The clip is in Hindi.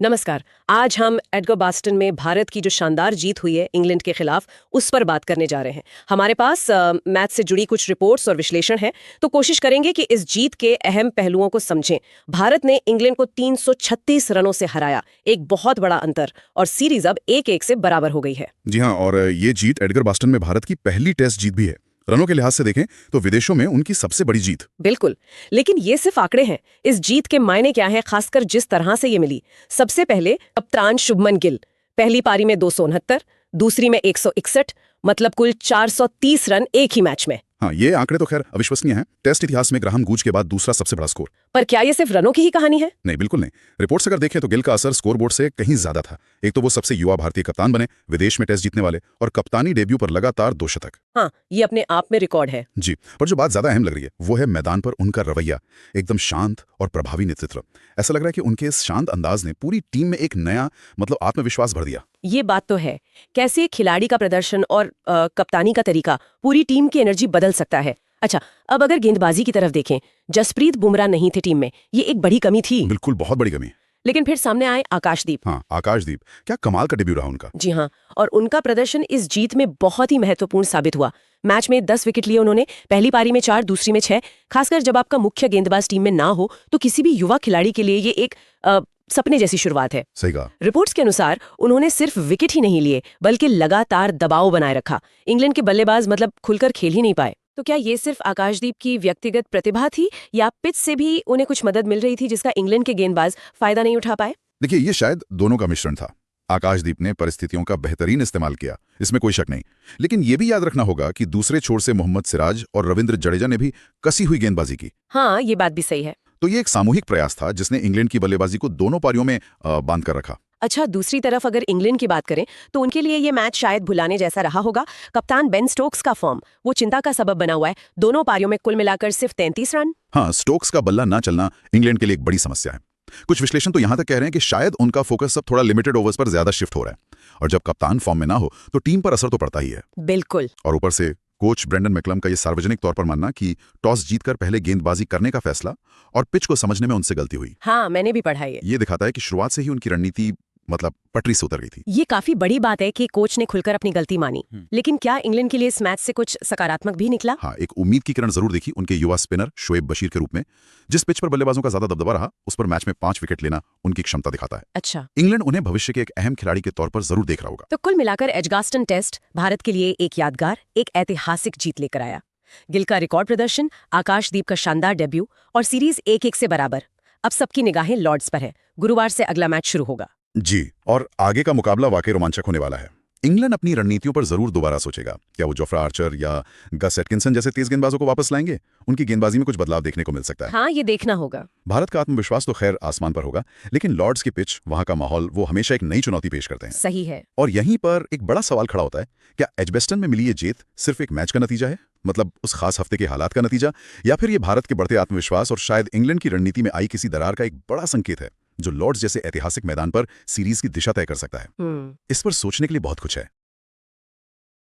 नमस्कार। आज हम एडगरबास्टन में भारत की जो शानदार जीत हुई है इंग्लैंड के खिलाफ, उस पर बात करने जा रहे हैं। हमारे पास मैच से जुड़ी कुछ रिपोर्ट्स और विश्लेषण है, तो कोशिश करेंगे कि इस जीत के अहम पहलुओं को समझें। भारत ने इंग्लैंड को 336 रनों से हराया, एक बहुत बड़ा अंतर, और सीरीज अब 1-1 से बराबर हो गई है। जी हाँ, और ये जीत एडगरबास्टन में भारत की पहली टेस्ट जीत भी है। रनों के लिहाज से देखें तो विदेशों में उनकी सबसे बड़ी जीत। बिल्कुल, लेकिन ये सिर्फ आंकड़े हैं। इस जीत के मायने क्या हैं, खासकर जिस तरह से ये मिली। सबसे पहले कप्तान शुभमन गिल, पहली पारी में 269, दूसरी में 161, मतलब कुल 430 रन एक ही मैच में। हाँ, ये आंकड़े तो खैर अविश्वसनीय हैं। टेस्ट इतिहास में ग्राहम गूज के बाद दूसरा सबसे बड़ा स्कोर। पर क्या ये सिर्फ रनों की ही कहानी है? नहीं, बिल्कुल नहीं। रिपोर्ट्स अगर देखें तो गिल का असर स्कोरबोर्ड से कहीं ज्यादा था। एक तो वो सबसे युवा भारतीय कप्तान बने, विदेश में टेस्ट जीतने वाले, और कप्तानी डेब्यू पर लगातार 2 शतक। हाँ, ये अपने आप में रिकॉर्ड है। जी, पर जो बात ज्यादा अहम लग रही है वो है मैदान पर उनका रवैया। एकदम शांत और प्रभावी नेतृत्व। ऐसा लग रहा है कि उनके इस शांत अंदाज ने पूरी टीम में एक नया आत्मविश्वास भर दिया। ये बात तो है। कैसे खिलाड़ी का प्रदर्शन और कप्तानी का तरीका पूरी टीम की एनर्जी बदल सकता है। अच्छा, अब अगर गेंदबाजी की तरफ देखें, जसप्रीत बुमराह नहीं थे टीम में, ये एक बड़ी कमी थी। बिल्कुल, बहुत बड़ी कमी। लेकिन फिर सामने आए आकाशदीप। हाँ, आकाशदीप, क्या कमाल का डेब्यू रहा उनका। जी हाँ, और उनका प्रदर्शन इस जीत में बहुत ही महत्वपूर्ण साबित हुआ। मैच में 10 विकेट लिए उन्होंने, पहली पारी में 4, दूसरी में 6। खासकर जब आपका मुख्य गेंदबाज टीम में ना हो तो किसी भी युवा खिलाड़ी के लिए ये एक सपने जैसी शुरुआत है। सही कहा। रिपोर्ट्स के अनुसार उन्होंने सिर्फ विकेट ही नहीं लिए, बल्कि लगातार दबाव बनाए रखा। इंग्लैंड के बल्लेबाज खुलकर खेल ही नहीं पाए। तो क्या ये सिर्फ आकाशदीप की व्यक्तिगत प्रतिभा थी, या पिच से भी उन्हें कुछ मदद मिल रही थी जिसका इंग्लैंड के गेंदबाज फायदा नहीं उठा पाए? देखिए, ये शायद दोनों का मिश्रण था। आकाशदीप ने परिस्थितियों का बेहतरीन इस्तेमाल किया, इसमें कोई शक नहीं। लेकिन ये भी याद रखना होगा कि दूसरे छोर से मोहम्मद सिराज और रविंद्र जडेजा ने भी कसी हुई गेंदबाजी की। हाँ, ये बात भी सही है। तो ये एक सामूहिक प्रयास था जिसने इंग्लैंड की बल्लेबाजी को दोनों पारियों में बांध कर रखा। अच्छा, दूसरी तरफ अगर इंग्लैंड की बात करें तो उनके लिए ये मैच शायद भुलाने जैसा रहा होगा। कप्तान बेन स्टोक्स का फॉर्म वो चिंता का सबब बना हुआ है। दोनों पारियों में कुल मिलाकर सिर्फ 33 रन। हाँ, स्टोक्स का बल्ला ना चलना इंग्लैंड के लिए एक बड़ी समस्या है। कुछ विश्लेषण तो यहां तक कह रहे हैं कि शायद उनका फोकस अब थोड़ा लिमिटेड ओवर्स पर ज्यादा शिफ्ट हो रहा है, और जब कप्तान फॉर्म में ना हो तो टीम पर असर तो पड़ता ही है। बिल्कुल। और ऊपर से कोच ब्रेंडन मैकलम का ये सार्वजनिक तौर पर मानना कि टॉस जीतकर पहले गेंदबाजी करने का फैसला और पिच को समझने में उनसे गलती हुई। हाँ, मैंने भी पढ़ा है। ये दिखाता है कि शुरुआत से ही उनकी रणनीति पटरी से उतर गई थी। ये काफी बड़ी बात है कि कोच ने खुलकर अपनी गलती मानी। लेकिन क्या इंग्लैंड के लिए इस मैच से कुछ सकारात्मक भी निकला? हाँ, एक उम्मीद की किरण जरूर देखी उनके युवा स्पिनर शोएब बशीर के रूप में। जिस पिच पर बल्लेबाजों का ज्यादा दबदबा रहा, उस पर मैच में 5 विकेट लेना उनकी क्षमता दिखाता है। अच्छा, इंग्लैंड उन्हें भविष्य के एक अहम खिलाड़ी के तौर पर जरूर देख रहा होगा। तो कुल मिलाकर एडगर्बास्टन टेस्ट भारत के लिए एक यादगार, एक ऐतिहासिक जीत लेकर आया। गिल का रिकॉर्ड प्रदर्शन, आकाशदीप का शानदार डेब्यू, और सीरीज 1-1 से बराबर। अब सबकी निगाहें लॉर्ड्स पर है। गुरुवार से अगला मैच शुरू होगा। जी, और आगे का मुकाबला वाकई रोमांचक होने वाला है। इंग्लैंड अपनी रणनीतियों पर जरूर दोबारा सोचेगा। क्या वो जोफ्रा आर्चर या गस एटकिंसन जैसे तेज गेंदबाजों को वापस लाएंगे? उनकी गेंदबाजी में कुछ बदलाव देखने को मिल सकता है। हाँ, ये देखना होगा। भारत का आत्मविश्वास तो खैर आसमान पर होगा, लेकिन लॉर्ड्स की पिच, वहां का माहौल, वो हमेशा एक नई चुनौती पेश करते हैं। सही है। और यहीं पर एक बड़ा सवाल खड़ा होता है, क्या एजबेस्टन में मिली ये जीत सिर्फ एक मैच का नतीजा है, उस खास हफ्ते के हालात का नतीजा, या फिर ये भारत के बढ़ते आत्मविश्वास और शायद इंग्लैंड की रणनीति में आई किसी दरार का एक बड़ा संकेत है, जो लॉर्ड्स जैसे ऐतिहासिक मैदान पर सीरीज की दिशा तय कर सकता है? इस पर सोचने के लिए बहुत कुछ है।